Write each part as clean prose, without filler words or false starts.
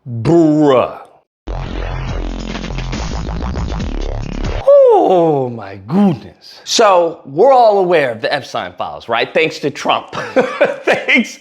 Bruh. Oh my goodness. So we're all aware of the Epstein files, right? Thanks to Trump. thanks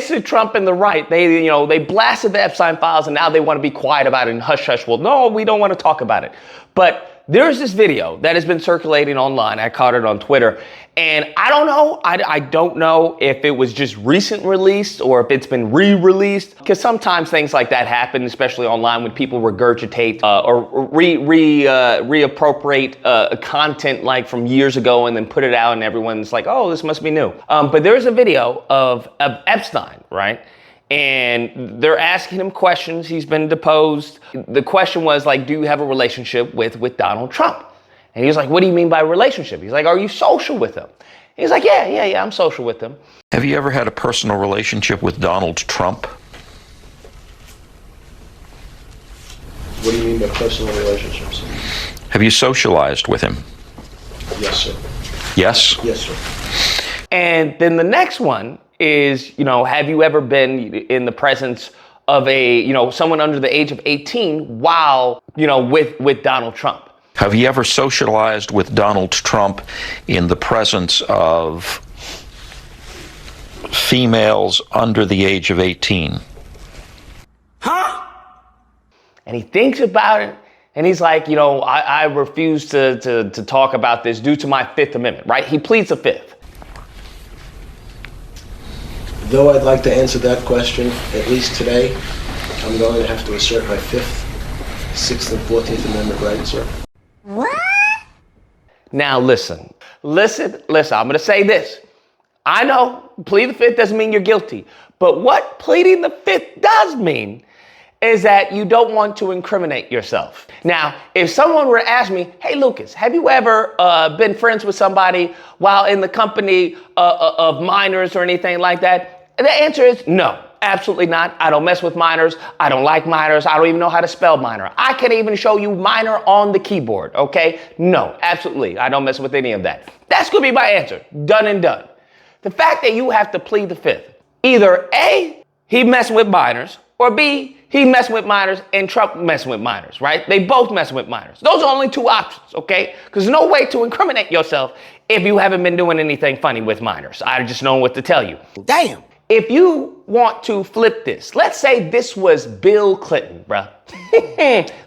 to Trump and the right. They blasted the Epstein files and now they want to be quiet about it and hush hush. Well, no, we don't want to talk about it. But there's this video that has been circulating online. I caught it on Twitter. And I don't know. I don't know if it was just recent released or if it's been re-released. Because sometimes things like that happen, especially online when people regurgitate or reappropriate content like from years ago and then put it out and everyone's like, oh, this must be new. But there's a video of Epstein, right? And they're asking him questions. He's been deposed. The question was like, do you have a relationship with Donald Trump? And he was like, what do you mean by relationship? He's like, are you social with him? He's like, yeah, I'm social with him. Have you ever had a personal relationship with Donald Trump? What do you mean by personal relationships? Have you socialized with him? Yes, sir. Yes? Yes, sir. And then the next one is, have you ever been in the presence of someone under the age of 18 while, with Donald Trump? Have you ever socialized with Donald Trump in the presence of females under the age of 18? Huh? And he thinks about it and he's like, I refuse to talk about this due to my Fifth Amendment, right? He pleads the Fifth. Though I'd like to answer that question, at least today, I'm going to have to assert my Fifth, Sixth, and 14th Amendment rights, sir. What? Now listen, I'm going to say this. I know plead the Fifth doesn't mean you're guilty, but what pleading the Fifth does mean is that you don't want to incriminate yourself. Now, if someone were to ask me, hey, Lucas, have you ever been friends with somebody while in the company of minors or anything like that? The answer is no, absolutely not. I don't mess with minors. I don't like minors. I don't even know how to spell minor. I can even show you minor on the keyboard, okay? No, absolutely. I don't mess with any of that. That's going to be my answer. Done and done. The fact that you have to plead the Fifth, either A, he messing with minors, or B, he messing with minors and Trump messing with minors, right? They both messing with minors. Those are only two options, okay? Because there's no way to incriminate yourself if you haven't been doing anything funny with minors. I just know what to tell you. Damn. If you want to flip this, let's say this was Bill Clinton, bruh.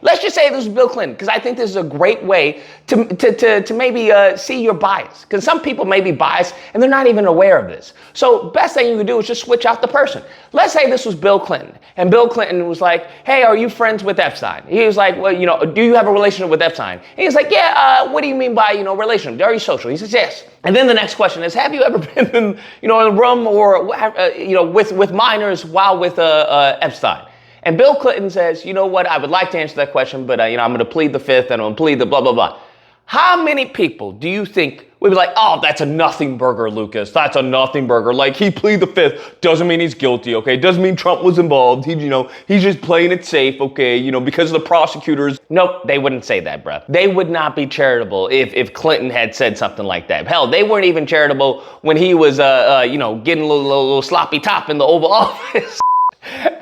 Let's just say this was Bill Clinton, because I think this is a great way to maybe see your bias. Because some people may be biased and they're not even aware of this. So best thing you can do is just switch out the person. Let's say this was Bill Clinton, and Bill Clinton was like, hey, are you friends with Epstein? He was like, well, do you have a relationship with Epstein? And he was like, yeah, what do you mean by, relationship? Are you social? He says, yes. And then the next question is, have you ever been in a room or, with minors while with Epstein? And Bill Clinton says, you know what, I would like to answer that question, but, I'm going to plead the Fifth and I'm going to plead the blah, blah, blah. How many people do you think would be like, oh, that's a nothing burger, Lucas. That's a nothing burger. Like, he plead the Fifth doesn't mean he's guilty, okay? Doesn't mean Trump was involved. He's just playing it safe, okay? Because of the prosecutors. Nope, they wouldn't say that, bruh. They would not be charitable if Clinton had said something like that. Hell, they weren't even charitable when he was, getting a little sloppy top in the Oval Office.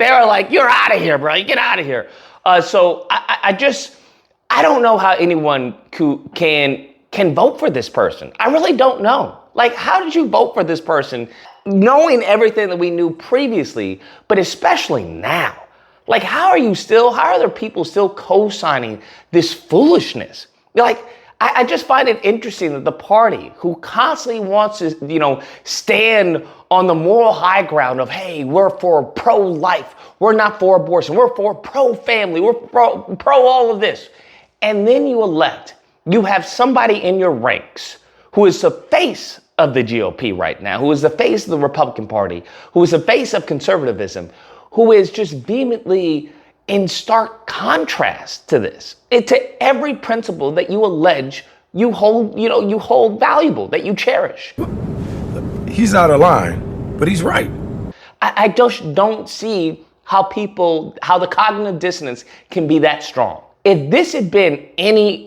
They were like, you're out of here, bro. Get out of here. So I don't know how anyone can vote for this person. I really don't know. Like, how did you vote for this person knowing everything that we knew previously, but especially now? Like, how are there people still co-signing this foolishness? Like, I just find it interesting that the party who constantly wants to, stand on the moral high ground of, hey, we're for pro-life, we're not for abortion, we're for pro-family, we're pro all of this. And then you have somebody in your ranks who is the face of the GOP right now, who is the face of the Republican Party, who is the face of conservatism, who is just vehemently in stark contrast to this, to every principle that you allege you hold valuable, that you cherish. He's out of line, but he's right. I just don't see how the cognitive dissonance can be that strong. If this had been any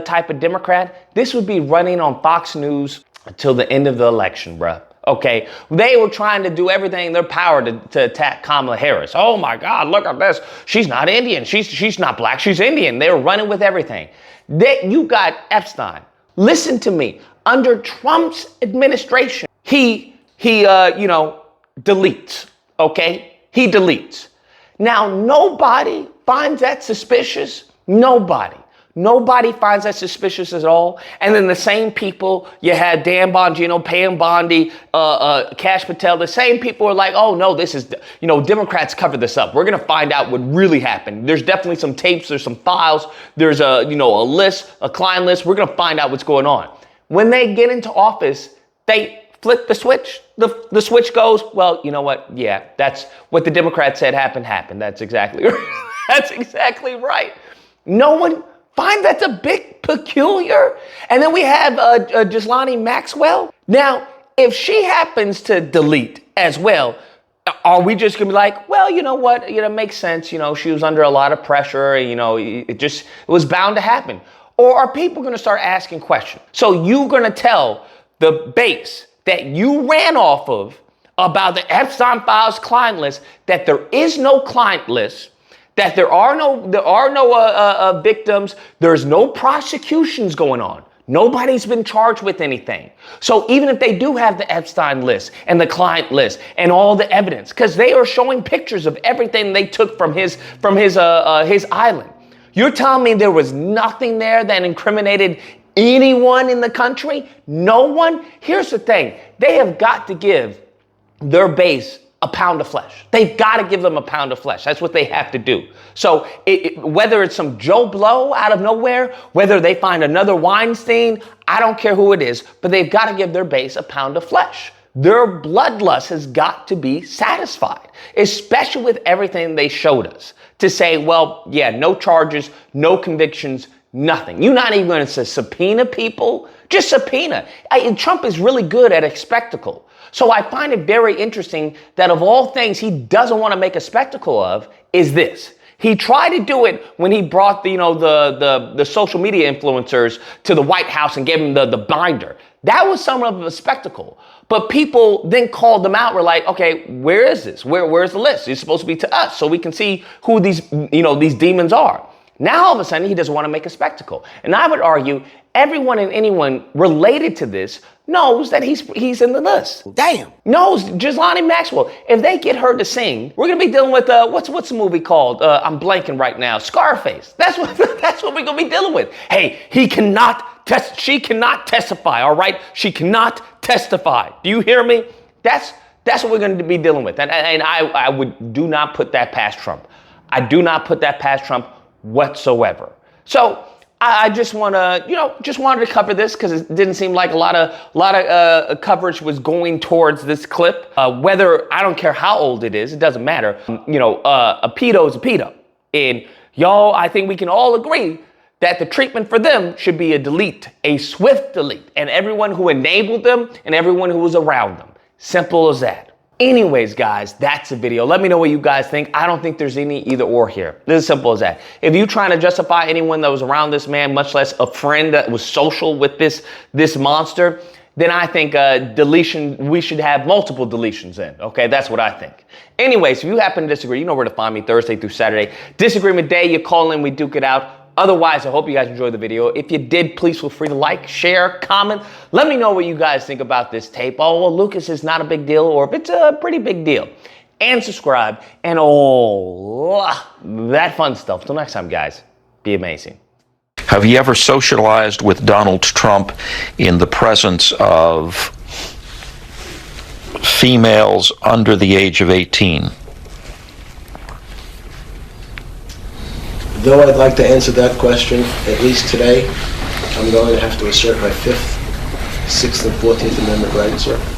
type of Democrat, this would be running on Fox News until the end of the election, bruh. Okay, they were trying to do everything in their power to attack Kamala Harris. Oh my God, look at this. She's not Indian. She's not black. She's Indian. They were running with everything. You got Epstein. Listen to me. Under Trump's administration, he deletes. Okay, he deletes. Now nobody finds that suspicious. Nobody finds that suspicious at all. And then the same people, you had Dan Bongino, Pam Bondi, Kash Patel, the same people are like, oh no, this is, Democrats covered this up. We're going to find out what really happened. There's definitely some tapes, there's some files, there's a list, a client list. We're going to find out what's going on. When they get into office, they flip the switch. The switch goes, well, you know what? Yeah, that's what the Democrats said happened. That's exactly right. That's exactly right. No one find that's a bit peculiar. And then we have Ghislaine Maxwell. Now, if she happens to delete as well, are we just gonna be like, well, you know what? It makes sense. She was under a lot of pressure. It was bound to happen. Or are people gonna start asking questions? So you're gonna tell the base that you ran off of about the Epstein Files client list that there is no client list, that there are no victims, there's no prosecutions going on. Nobody's been charged with anything. So even if they do have the Epstein list and the client list and all the evidence, because they are showing pictures of everything they took from his island, you're telling me there was nothing there that incriminated anyone in the country? No one? Here's the thing. They have got to give their base a pound of flesh. They've got to give them a pound of flesh. That's what they have to do. So whether it's some Joe Blow out of nowhere, whether they find another Weinstein, I don't care who it is, but they've got to give their base a pound of flesh. Their bloodlust has got to be satisfied, especially with everything they showed us to say, well, yeah, no charges, no convictions, nothing. You're not even going to subpoena people, just subpoena. Trump is really good at a spectacle. So I find it very interesting that of all things he doesn't want to make a spectacle of is this. He tried to do it when he brought the social media influencers to the White House and gave them the binder. That was somewhat of a spectacle. But people then called them out. We're like, okay, where is this? Where's the list? It's supposed to be to us so we can see who these demons are. Now all of a sudden he doesn't want to make a spectacle. And I would argue everyone and anyone related to this knows that he's in the list. Damn. Knows Ghislaine Maxwell. If they get her to sing, we're gonna be dealing with what's the movie called? I'm blanking right now. Scarface. That's what we're gonna be dealing with. Hey, she cannot testify. All right, she cannot testify. Do you hear me? That's what we're gonna be dealing with. And I do not put that past Trump. I do not put that past Trump whatsoever. So I just wanted to cover this because it didn't seem like a lot of coverage was going towards this clip. Whether, I don't care how old it is, it doesn't matter. A pedo is a pedo. And y'all, I think we can all agree that the treatment for them should be a delete, a swift delete, and everyone who enabled them and everyone who was around them. Simple as that. Anyways, guys, that's the video. Let me know what you guys think. I don't think there's any either or here. This is simple as that. If you're trying to justify anyone that was around this man, much less a friend that was social with this monster, then I think deletion, we should have multiple deletions in. Okay, that's what I think. Anyways, if you happen to disagree, you know where to find me Thursday through Saturday. Disagreement day, you call in, we duke it out. Otherwise, I hope you guys enjoyed the video. If you did, please feel free to like, share, comment. Let me know what you guys think about this tape. Oh, well, Lucas is not a big deal, or if it's a pretty big deal. And subscribe, and all that fun stuff. Till next time, guys, be amazing. Have you ever socialized with Donald Trump in the presence of females under the age of 18? Though I'd like to answer that question, at least today, I'm going to have to assert my 5th, 6th, and 14th Amendment rights, sir.